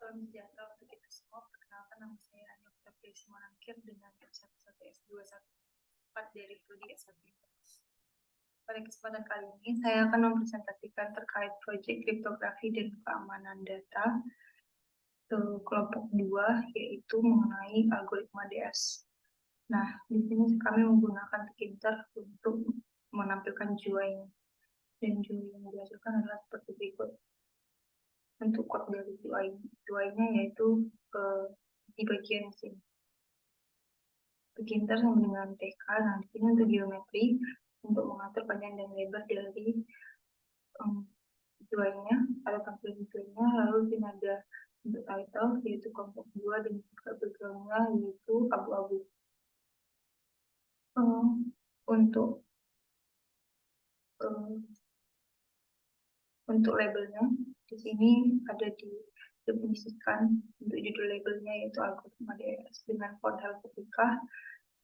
Salam sejahtera untuk kita semua. Perkenalkan, nama saya Anya Octavia Simanangkir dengan S11S214 dari Prodi S1. Pada kesempatan kali ini, saya akan mempresentasikan terkait proyek kriptografi dan keamanan data ke kelompok 2, yaitu mengenai algoritma DS. Nah, di sini kami menggunakan Tkinter untuk menampilkan GUI-nya. Dan GUI yang dihasilkan adalah seperti berikut. Untuk kode dari GUI-nya yaitu di bagian sini. Tkinter sama dengan TK. Nah, di sini untuk geometri, untuk mengatur panjang dan lebar dari GUI-nya, ada tampilan GUI-nya. Lalu di sini ada untuk title, yaitu kelompok 2, dan juga background-nya yaitu abu-abu. Untuk labelnya, di sini ada didefinisikan untuk judul labelnya yaitu algoritma DS dengan font helvetica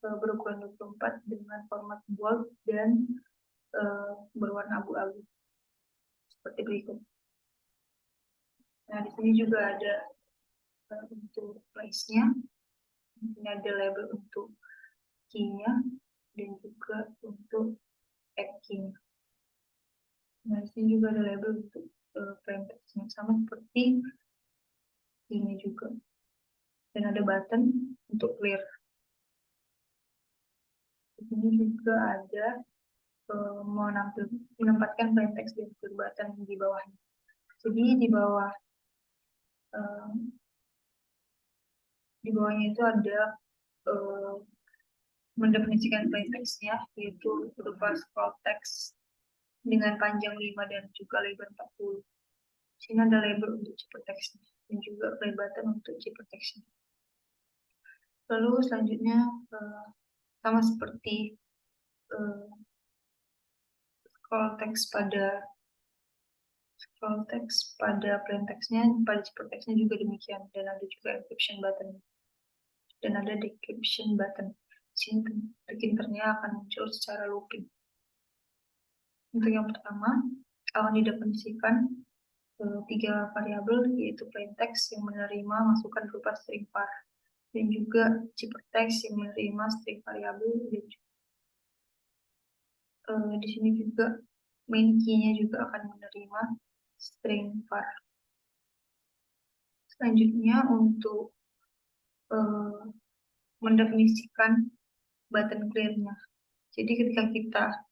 berukuran 24 dengan format bold dan berwarna abu-abu seperti berikut. Nah, di sini juga ada untuk place-nya, di sini ada label untuk key-nya dan juga untuk add key-nya. Nah, di sini juga ada label untuk plain text-nya, sama seperti key-nya juga. Dan ada button untuk clear. Di sini juga ada menempatkan plain text dan clear button di bawahnya. Jadi di bawahnya itu ada mendefinisikan plain text-nya, yaitu berupa scroll text dengan panjang 5 dan juga lebar 40. Di sini ada label untuk ciphertext-nya dan juga play button untuk ciphertext-nya. Lalu selanjutnya sama seperti scroll text pada plain text-nya, pada ciphertext-nya juga demikian, dan ada juga encryption button dan ada decryption button. Di sini Tkinternya akan muncul secara looping. Untuk yang pertama akan didefinisikan 3 variabel, yaitu plain text yang menerima masukan berupa string var dan juga ciphertext yang menerima string variabel, dan di sini juga main key-nya juga akan menerima string var. Selanjutnya untuk mendefinisikan button clear-nya. Jadi ketika kita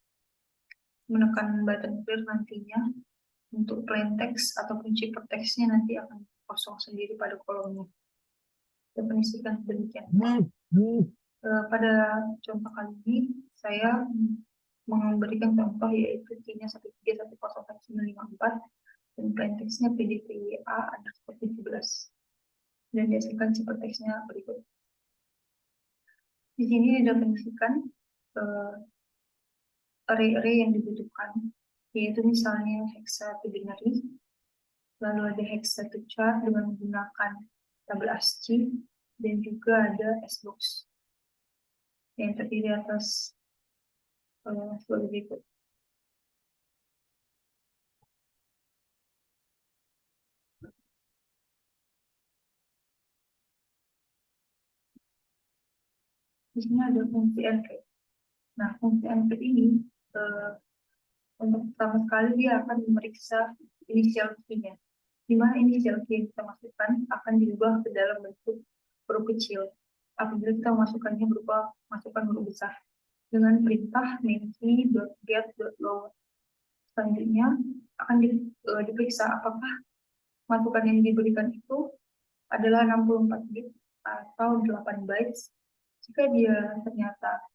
menekan button clear, nantinya untuk plain text ataupun ciphertext-nya nanti akan kosong sendiri pada kolomnya. Definisikan demikian. Pada contoh kali ini saya memberikan contoh yaitu key-nya 1310.954 dan plain text-nya PDPA_17 dan dihasilkan ciphertext-nya berikut. Di sini didefinisikan array-array yang dibutuhkan, yaitu misalnya hexa to binary, lalu ada hexa to char dengan menggunakan tabel ASCII, dan juga ada SBox yang terdiri atas sebagai berikut. Di sini ada fungsi encrypt. Nah, fungsi encrypt ini untuk pertama kali dia akan memeriksa initial key-nya, di mana initial key yang kita masukkan akan diubah ke dalam bentuk huruf kecil apabila kita masukkannya berupa masukan huruf besar dengan perintah mainKey.get.lower. Selanjutnya akan diperiksa apakah masukan yang diberikan itu adalah 64 bit atau 8 bytes. Jika dia ternyata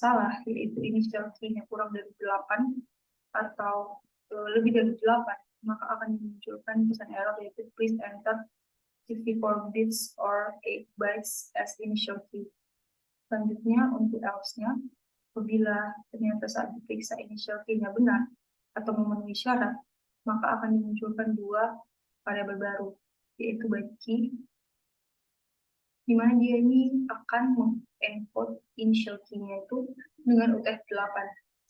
salah, yaitu initial key-nya kurang dari 8 atau lebih dari 8, maka akan dimunculkan pesan error yaitu please enter 64 bits or 8 bytes as initial key. Selanjutnya untuk else-nya, apabila ternyata saat diperiksa initial key-nya benar atau memenuhi syarat, maka akan dimunculkan 2 variabel baru, yaitu byte key, di mana dia ini akan mengencode initial key-nya itu dengan UTF-8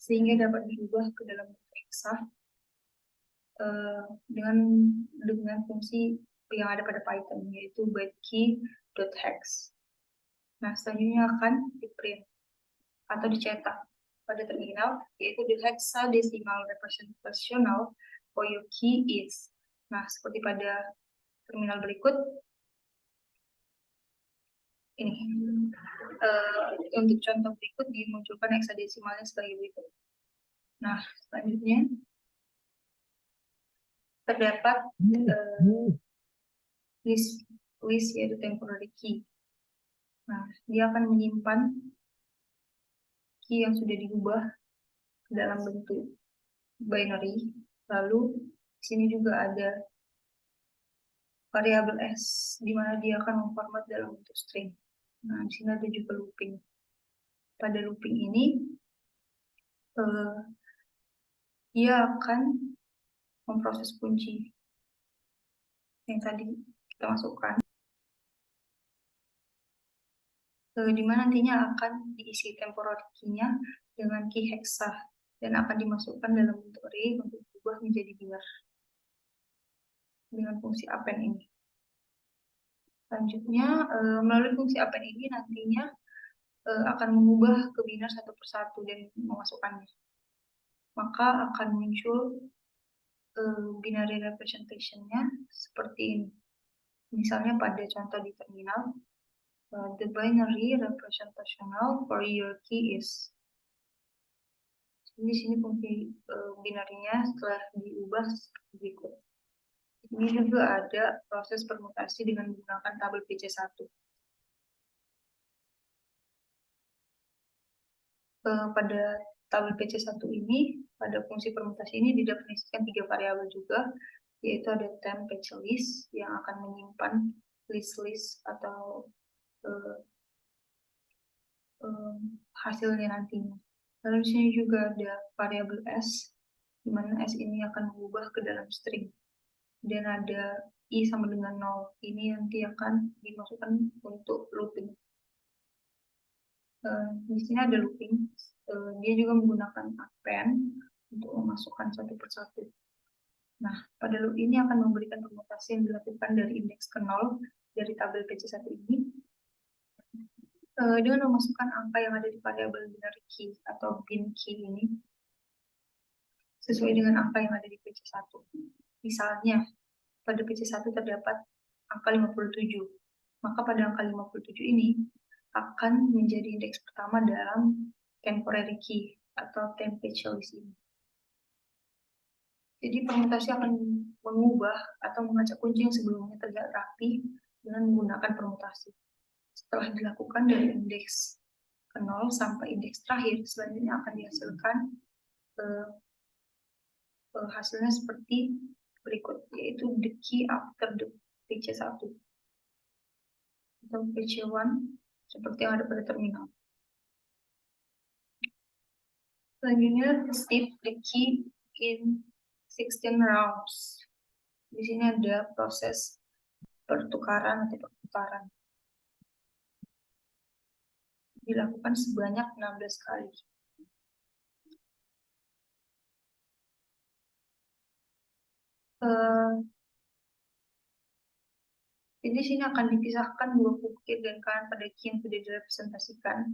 sehingga dapat diubah ke dalam bentuk hexa dengan fungsi yang ada pada Python, yaitu byte key.hex. Nah, selanjutnya akan di-print atau dicetak pada terminal, yaitu the hexadecimal representational for your key is. Nah, seperti pada terminal berikut, ini. Untuk contoh berikut dimunculkan hexadesimalnya sebagai berikut. Nah, selanjutnya terdapat list yaitu temporary key. Nah, dia akan menyimpan key yang sudah diubah dalam bentuk binary. Lalu di sini juga ada variabel s, di mana dia akan memformat dalam bentuk string. Nah, di sini ada juga looping. Pada looping ini, dia akan memproses kunci yang tadi kita masukkan, di mana nantinya akan diisi temporary key-nya dengan key hexa dan akan dimasukkan dalam bentuk array untuk berubah menjadi biner dengan fungsi append ini. Selanjutnya, melalui fungsi append ini nantinya akan mengubah ke biner satu persatu dan memasukkannya. Maka akan muncul binary representation-nya seperti ini. Misalnya pada contoh di terminal, the binary representational for your key is. Di sini fungsi binarinya setelah diubah seperti berikut. Ini juga ada proses permutasi dengan menggunakan tabel PC1. Pada tabel PC1 ini, pada fungsi permutasi ini didefinisikan 3 variabel juga, yaitu ada temp patch list yang akan menyimpan list atau hasilnya nantinya. Lalu di sini juga ada variabel s, di mana s ini akan mengubah ke dalam string. Dan ada i sama dengan 0, ini nanti akan dimasukkan untuk looping. Di sini ada looping, dia juga menggunakan append untuk memasukkan satu persatu. Nah, pada loop ini akan memberikan permutasi yang dilakukan dari indeks ke 0 dari tabel PC1 ini dengan memasukkan angka yang ada di variabel binary key atau bin key ini sesuai dengan angka yang ada di PC1. Misalnya, pada PC1 terdapat angka 57. Maka pada angka 57 ini akan menjadi indeks pertama dalam temporary key atau temp patch list ini. Jadi permutasi akan mengubah atau mengacak kunci yang sebelumnya terlihat rapi dengan menggunakan permutasi. Setelah dilakukan dari indeks ke 0 sampai indeks terakhir, selanjutnya akan dihasilkan hasilnya seperti berikut, yaitu the key after the PC1 atau PC1 seperti yang ada pada terminal. Selanjutnya, step the key in 16 rounds. Di sini ada proses pertukaran atau perputaran. Dilakukan sebanyak 16 kali. Jadi di sini akan dipisahkan dua kiri dan kanan pada key yang sudah direpresentasikan.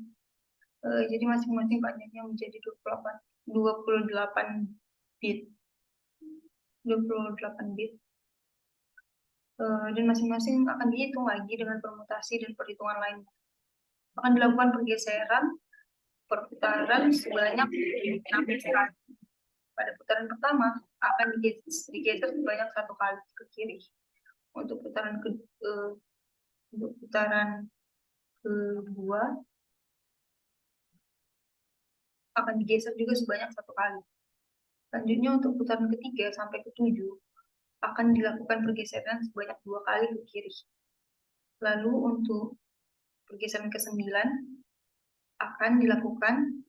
Jadi masing-masing panjangnya menjadi 28 bit. 28 bit. Dan masing-masing akan dihitung lagi dengan permutasi dan perhitungan lain. Akan dilakukan perputaran sebanyak 16 kali. Pada putaran pertama akan digeser sebanyak 1 kali ke kiri. Untuk putaran kedua akan digeser juga sebanyak 1 kali. Selanjutnya untuk putaran ketiga sampai ke-7 akan dilakukan pergeseran sebanyak 2 kali ke kiri. Lalu untuk pergeseran ke-9 akan dilakukan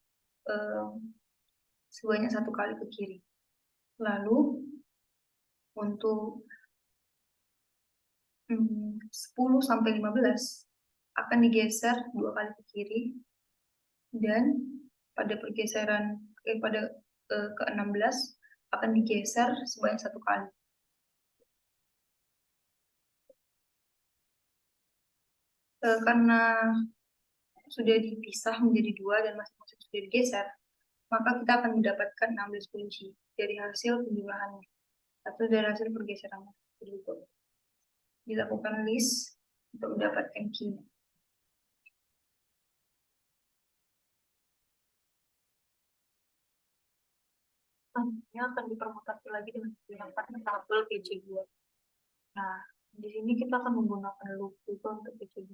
sebanyak 1 kali ke kiri. Lalu untuk 10 sampai 15 akan digeser 2 kali ke kiri, dan pada pergeseran ke-16 akan digeser sebanyak 1 kali. Karena sudah dipisah menjadi dua dan masing-masing sudah digeser, maka kita akan mendapatkan 16 kunci dari hasil penjumlahannya atau dari hasil pergeserannya. Dilakukan list untuk mendapatkan key-nya. Selanjutnya akan dipermutasi lagi dengan menggunakan tabel PC2. Nah, di sini kita akan menggunakan loop juga untuk PC2.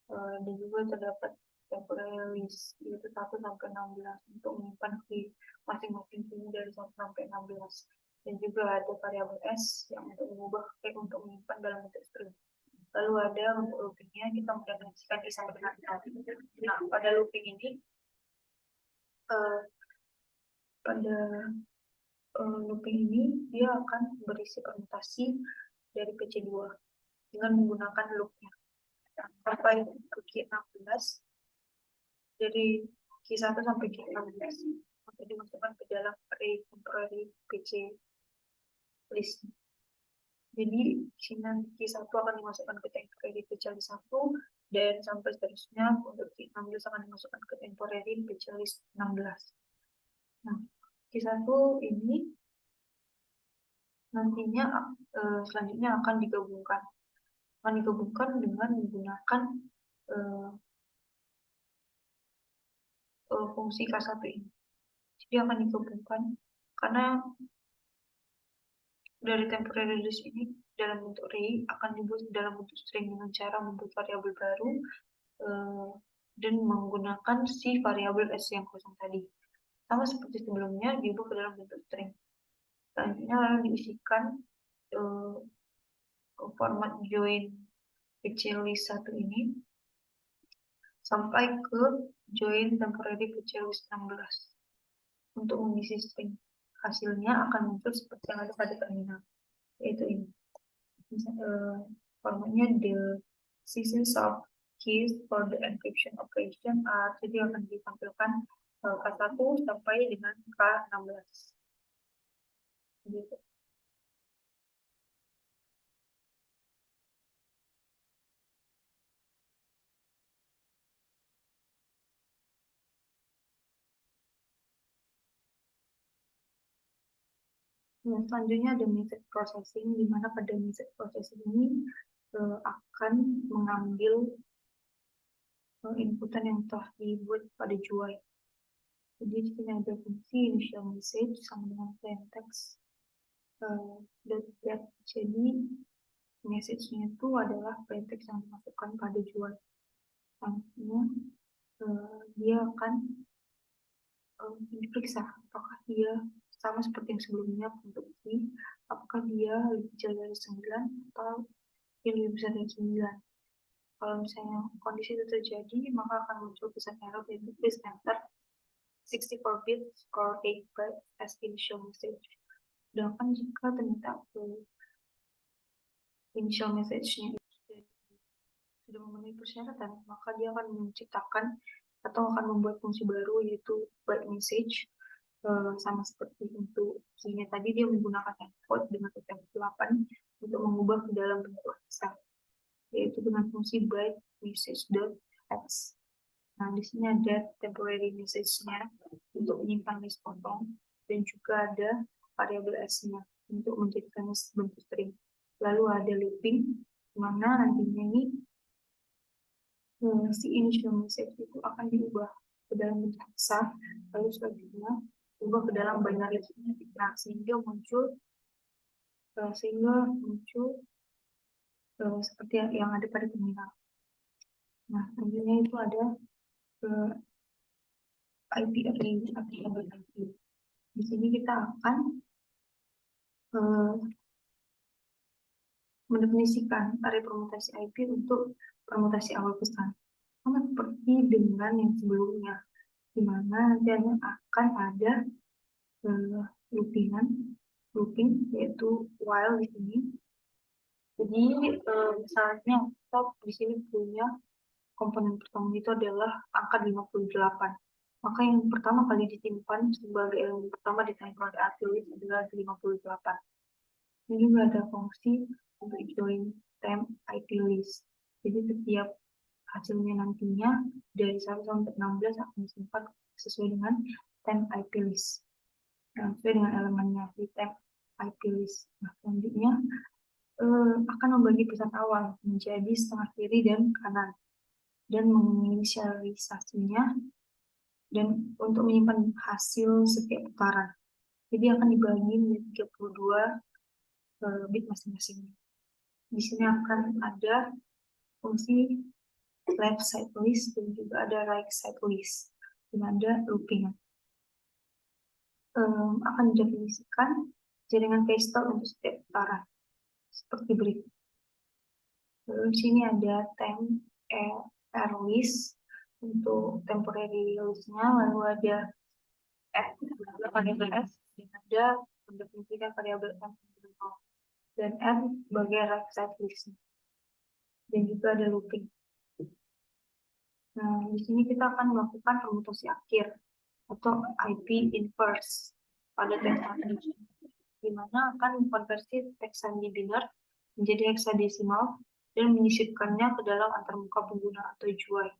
Dan juga terdapat temporary list, yaitu 1 sampai 16 untuk menyimpan key masing-masing key dari 1 sampai 16. Dan juga ada variabel S yang untuk mengubah key untuk menyimpan dalam bentuk string. Lalu ada untuk loopingnya, kita mendefinisikan I sama dengan 0. Nah, pada looping ini, dia akan berisi permutasi dari PC2 dengan menggunakan loopnya sampai ke Q16, dari Q1 sampai Q16 untuk dimasukkan ke dalam array temporary PC list. Jadi sini Q1 akan dimasukkan ke temporary PC list 1 dan sampai seterusnya untuk Q16 akan dimasukkan ke temporary PC list 16. Nah, Q1 ini nantinya selanjutnya akan digabungkan dengan menggunakan fungsi K1 ini. Jadi akan digabungkan karena dari temporary list ini dalam bentuk array akan dibuat dalam bentuk string dengan cara membuat variabel baru dan menggunakan si variabel S yang kosong tadi. Sama seperti sebelumnya, diubah ke dalam bentuk string. Selanjutnya lalu diisikan format join PC list 1 ini sampai ke join temporary PC list 16 untuk mengisi string. Hasilnya akan muncul seperti yang ada pada terminal, yaitu ini. Formatnya the sequence of keys for the encryption operation are, jadi akan ditampilkan K1 sampai dengan K16. Gitu. Nah, selanjutnya ada message processing, di mana pada message processing ini akan mengambil inputan yang telah dibuat pada UI. Jadi di sini ada fungsi initial message sama dengan plain text .get. Jadi message-nya itu adalah plain text yang dimasukkan pada UI. Selanjutnya dia akan diperiksa apakah dia sama seperti yang sebelumnya untuk key, apakah dia lebih kecil dari 9 atau dia lebih besar dari 9. Kalau misalnya kondisi itu terjadi, maka akan muncul pesan error yaitu please enter 64 bits or 8 bytes as initial message. Sedangkan jika ternyata initial message-nya sudah memenuhi persyaratan, maka dia akan menciptakan atau akan membuat fungsi baru yaitu byte message. Sama seperti untuk key-nya tadi, dia menggunakan encode dengan UTF-8 untuk mengubah ke dalam bentuk hexa, yaitu dengan fungsi byte message.x. Nah, di sini ada temporary message-nya untuk menyimpan list kosong dan juga ada variabel S-nya untuk menjadikannya bentuk string. Lalu ada looping, di mana nantinya ini si initial message itu akan diubah ke dalam bentuk hexa, lalu selanjutnya diubah ke dalam binary. Nah, sehingga muncul seperti yang ada pada terminal. Nah, selanjutnya itu ada IP array atau IP. Di sini kita akan mendefinisikan array permutasi IP untuk permutasi awal pesan. Sama seperti dengan yang sebelumnya, di mana nanti akan ada looping, yaitu while di sini. Jadi misalnya kita di sini punya komponen pertama itu adalah angka 58. Maka yang pertama kali disimpan sebagai elemen pertama di temporary array adalah 58. Ini juga ada fungsi untuk join temp IP list. Jadi setiap hasilnya nantinya dari 1 sampai 16 akan disimpan sesuai dengan temp IP list. Nah, sesuai dengan elemennya di temp IP list. Nah, selanjutnya akan membagi pusat awal menjadi setengah kiri dan kanan dan menginisialisasinya dan untuk menyimpan hasil setiap putaran. Jadi akan dibagi menjadi 32 bit masing-masing. Di sini akan ada fungsi left side list dan juga ada right side list dan ada looping. Akan didefinisikan jaringan pastel untuk setiap putaran seperti berikut. Lalu di sini ada temp list untuk temporary listnya, lalu ada variabel s dan ada mendefinisikan variabel m dan r sebagai right side list dan juga ada looping. Nah, di sini kita akan melakukan permutasi akhir atau IP inverse pada teks sandi, di mana akan mengkonversi teks sandi biner menjadi heksadesimal dan menyisipkannya ke dalam antarmuka pengguna atau GUI.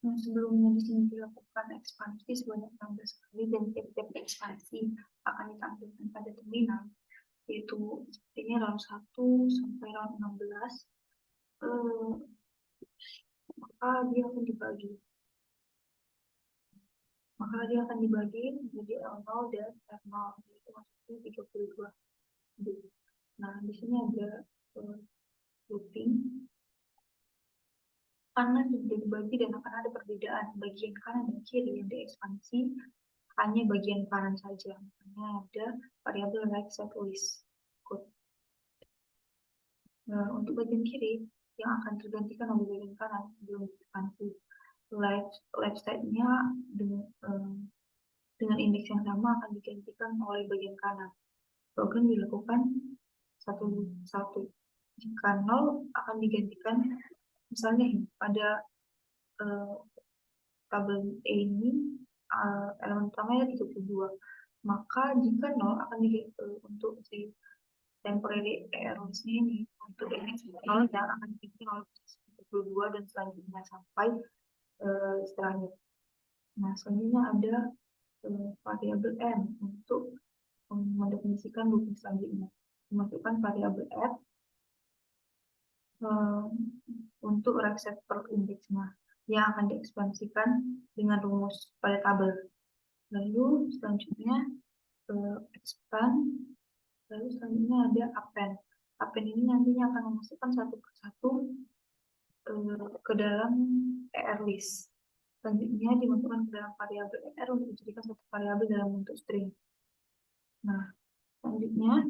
Nah, sebelumnya di sini dilakukan ekspansi sebanyak 16 kali dan tiap-tiap ekspansi akan ditampilkan pada terminal, yaitu sepertinya round 1 sampai round 16. Maka dia akan dibagi menjadi L0 dan R0, yaitu maksudnya 32 bit. Nah, di sini ada looping karena sudah dibagi dan akan ada perbedaan bagian kanan dan kiri yang diekspansi hanya bagian kanan saja, makanya ada variabel right side list. Nah, untuk bagian kiri yang akan tergantikan oleh bagian kanan sebelum diekspansi, left side-nya dengan indeks yang sama akan digantikan oleh bagian kanan. Program dilakukan satu-satu. Jika 0 akan digantikan, misalnya pada tabel E ini elemen utamanya 32. Maka jika 0 akan untuk si temporary list-nya ini untuk indeks 0 yang akan diganti oleh 32 dan selanjutnya sampai setelahnya. Nah, selanjutnya ada variabel m untuk mendefinisikan looping selanjutnya. Memasukkan variabel f untuk reset per indeksnya yang akan diekspansikan dengan rumus pada tabel. Lalu selanjutnya expand, lalu selanjutnya ada append. Append ini nantinya akan memasukkan satu persatu ke dalam ER list. Selanjutnya dimasukkan ke dalam variabel ER untuk dijadikan satu variabel dalam bentuk string. Nah, selanjutnya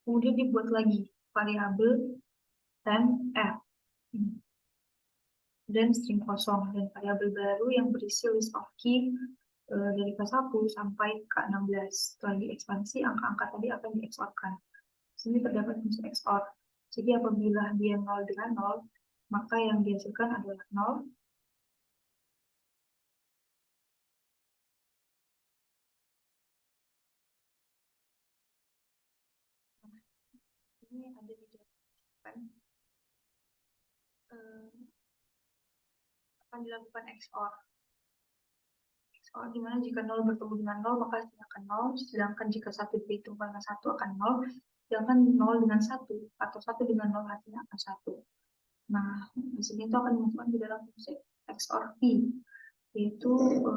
kemudian dibuat lagi variabel temp f dan string kosong dan variabel baru yang berisi list of key dari K1 sampai K16. Setelah diekspansi, angka-angka tadi akan di-XOR-kan. Sini terdapat fungsi XOR. Jadi apabila dia 0 dengan 0, maka yang dihasilkan adalah 0. Ini ada dijelaskan akan dilakukan XOR. XOR dimana jika 0 bertemu dengan 0 maka hasilnya akan 0, sedangkan jika 1 dihitung dengan 1 akan 0, sedangkan 0 dengan 1 atau 1 dengan 0 hasilnya akan 1. Nah, hasilnya itu akan dimasukkan di dalam fungsi XOR P, yaitu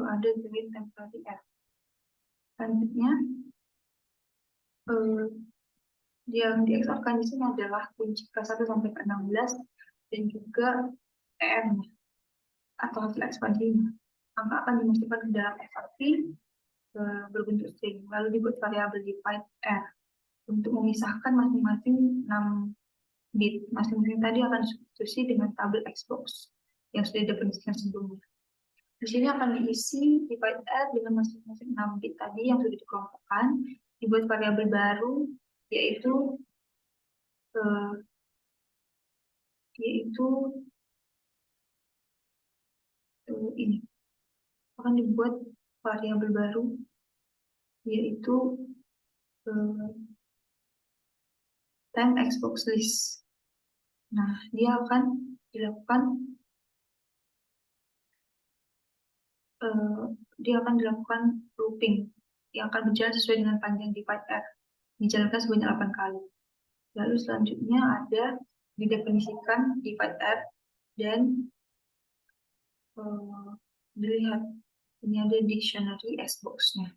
ada grade temporary F. Selanjutnya, yang dieksorkan di sini adalah kunci K1 sampai K16 dan juga EM atau hasil ekspansinya. Angka akan dimasukkan ke dalam FRP berbentuk string, lalu dibuat variabel divide R untuk memisahkan masing-masing 6 bit. Masing-masing tadi akan disubstitusi dengan tabel Xbox yang sudah didefinisikan sebelumnya. Di sini akan diisi divide R dengan masing-masing 6 bit tadi yang sudah dikelompokkan, dibuat variabel baru yaitu ini akan dibuat variabel baru, yaitu time xbox list. Nah, dia akan dilakukan looping yang akan berjalan sesuai dengan panjang divide R, dijalankan sebanyak 8 kali. Lalu selanjutnya ada didefinisikan divide R dan dilihat ini ada dictionary xbox-nya.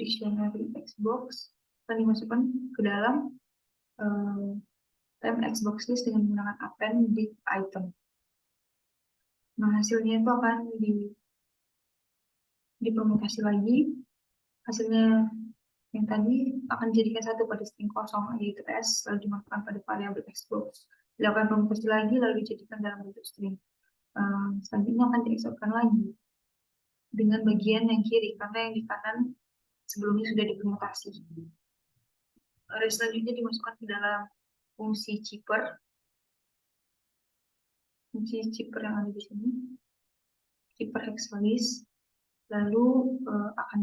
Dictionary xbox akan dimasukkan ke dalam time xbox list dengan menggunakan append div item. Nah, hasilnya itu akan dipermutasi lagi. Hasilnya yang tadi akan dijadikan satu pada string kosong, yaitu s, lalu dimasukkan pada variabel xbox. Dilakukan permutasi lagi, lalu dijadikan dalam bentuk string. Selanjutnya akan dieksorkan lagi dengan bagian yang kiri, karena yang di kanan sebelumnya sudah dipermutasi. Selanjutnya dimasukkan ke dalam fungsi chipper. Fungsi chipper yang ada di sini, chipper hexalist, lalu akan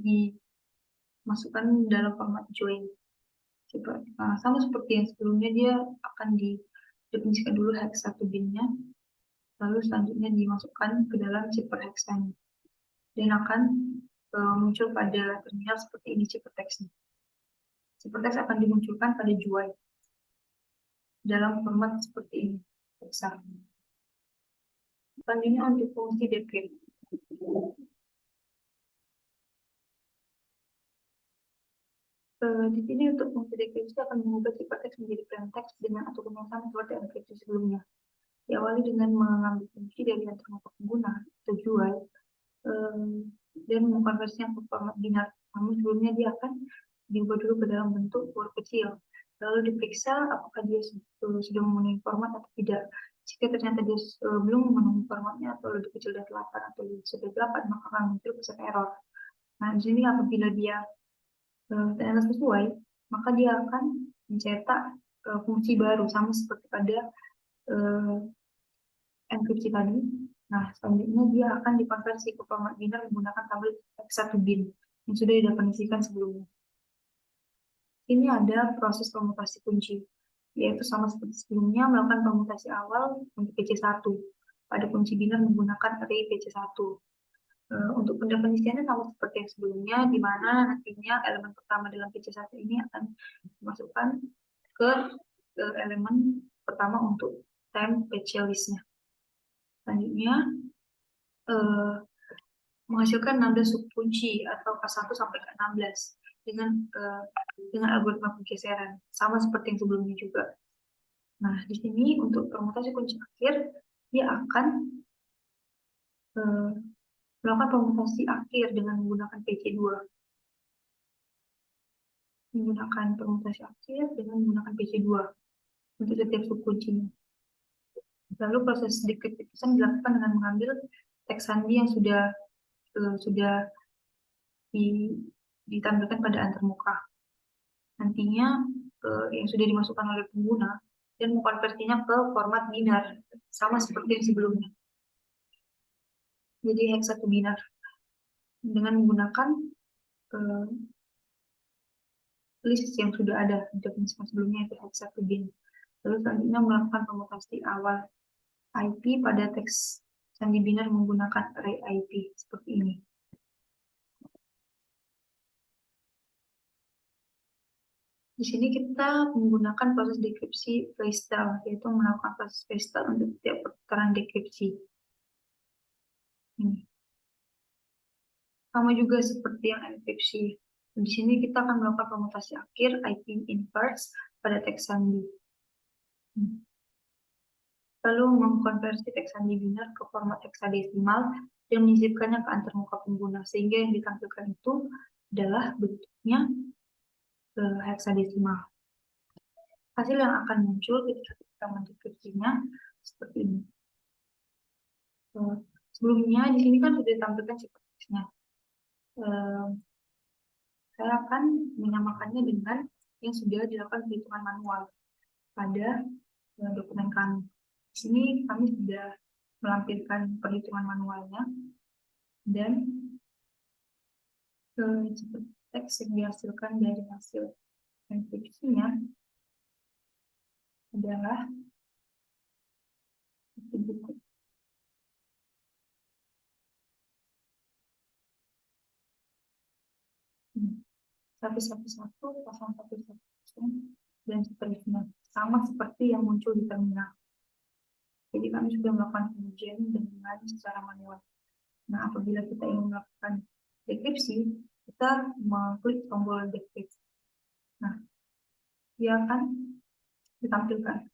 dimasukkan dalam format join. Sama seperti yang sebelumnya, dia akan didefinisikan dulu hex 1 binnya, lalu selanjutnya dimasukkan ke dalam chipper hexanya, dan akan muncul pada terminal seperti ini chipper text-nya. Chipper text akan dimunculkan pada join dalam format seperti ini. Selanjutnya untuk fungsi decrypt. Di sini untuk fungsi dekripsi akan mengubah chipper text menjadi plain text dengan aturan yang sama seperti enkripsi sebelumnya. Diawali dengan mengambil kunci dari antar pengguna atau jual dan mengkonversinya ke format binar. Namun sebelumnya dia akan diubah dulu ke dalam bentuk huruf kecil. Lalu diperiksa apakah dia sudah memenuhi format atau tidak. Jika ternyata dia belum memenuhi formatnya atau lebih kecil dari 8 atau lebih besar dari 8, maka akan muncul pesan error. Nah, di sini apabila dia ternyata sesuai, maka dia akan mencetak fungsi baru sama seperti pada enkripsi tadi. Nah, selanjutnya dia akan dikonversi ke format binar menggunakan tabel X1 bin yang sudah didefinisikan sebelumnya. Ini ada proses permutasi kunci, yaitu sama seperti sebelumnya melakukan permutasi awal untuk PC1 pada kunci binar menggunakan array PC1. Untuk pendefinisiannya sama seperti yang sebelumnya, di mana nantinya elemen pertama dalam PC1 ini akan dimasukkan ke elemen pertama untuk time PC list-nya. Selanjutnya, menghasilkan 16 subkunci atau K1 sampai K16 dengan algoritma penggeseran, sama seperti yang sebelumnya juga. Nah, di sini untuk permutasi kunci akhir, dia akan melakukan permutasi akhir dengan menggunakan PC2. Menggunakan permutasi akhir dengan menggunakan PC2 untuk setiap subkuncinya. Lalu proses dekripsi dilakukan dengan mengambil teks sandi yang sudah ditampilkan pada antarmuka. Nantinya yang sudah dimasukkan oleh pengguna dan mengkonversinya ke format binar sama seperti yang sebelumnya. Jadi hex 1 binar dengan menggunakan list yang sudah ada di definisi sebelumnya, itu hex 1 bin. Lalu selanjutnya melakukan permutasi awal IP pada teks sandi binar menggunakan array IP seperti ini. Di sini kita menggunakan proses dekripsi freestyle, yaitu melakukan proses freestyle untuk setiap putaran dekripsi. Ini. Sama juga seperti yang enkripsi. Di sini kita akan melakukan permutasi akhir IP inverse pada teks sandi. Lalu mengkonversi teks sandi binar ke format heksadesimal dan menyisipkannya ke antarmuka pengguna, sehingga yang ditampilkan itu adalah bentuknya heksadesimal. Hasil yang akan muncul ketika kita mendekripsinya seperti ini. Sebelumnya di sini kan sudah ditampilkan chipper text-nya. Saya akan menyamakannya dengan yang sudah dilakukan perhitungan manual pada dokumen kami. Di sini kami sudah melampirkan perhitungan manualnya, dan teks yang dihasilkan dari hasil enkripsinya adalah buku. Satu satu satu kosong satu satu kosong dan seterusnya, sama seperti yang muncul di terminal. Jadi kami sudah melakukan pengujian dengan secara manual. Nah, apabila kita ingin melakukan dekripsi, kita mengklik tombol dekripsi. Nah, dia akan ditampilkan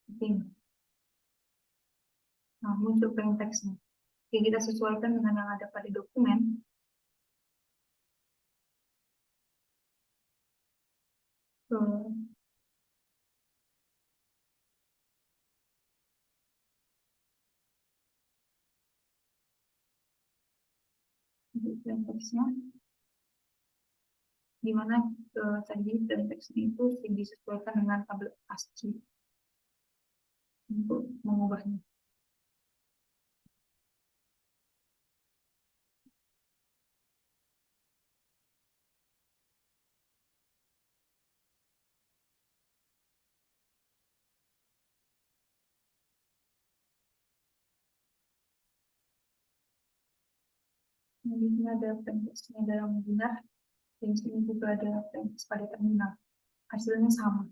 seperti ini. Nah, muncul plain text-nya. Jadi kita sesuaikan dengan yang ada pada dokumen. Untuk plain text-nya, di mana tadi plain text-nya itu disesuaikan dengan tabel ASCII untuk mengubahnya. Nah, di sini ada plain text-nya dalam benar, dan di sini juga ada plain text pada terminal. Hasilnya sama.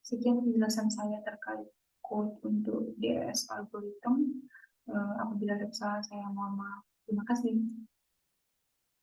Sekian penjelasan saya terkait code untuk DRS algorithm. Apabila ada kesalahan, saya mohon maaf. Terima kasih.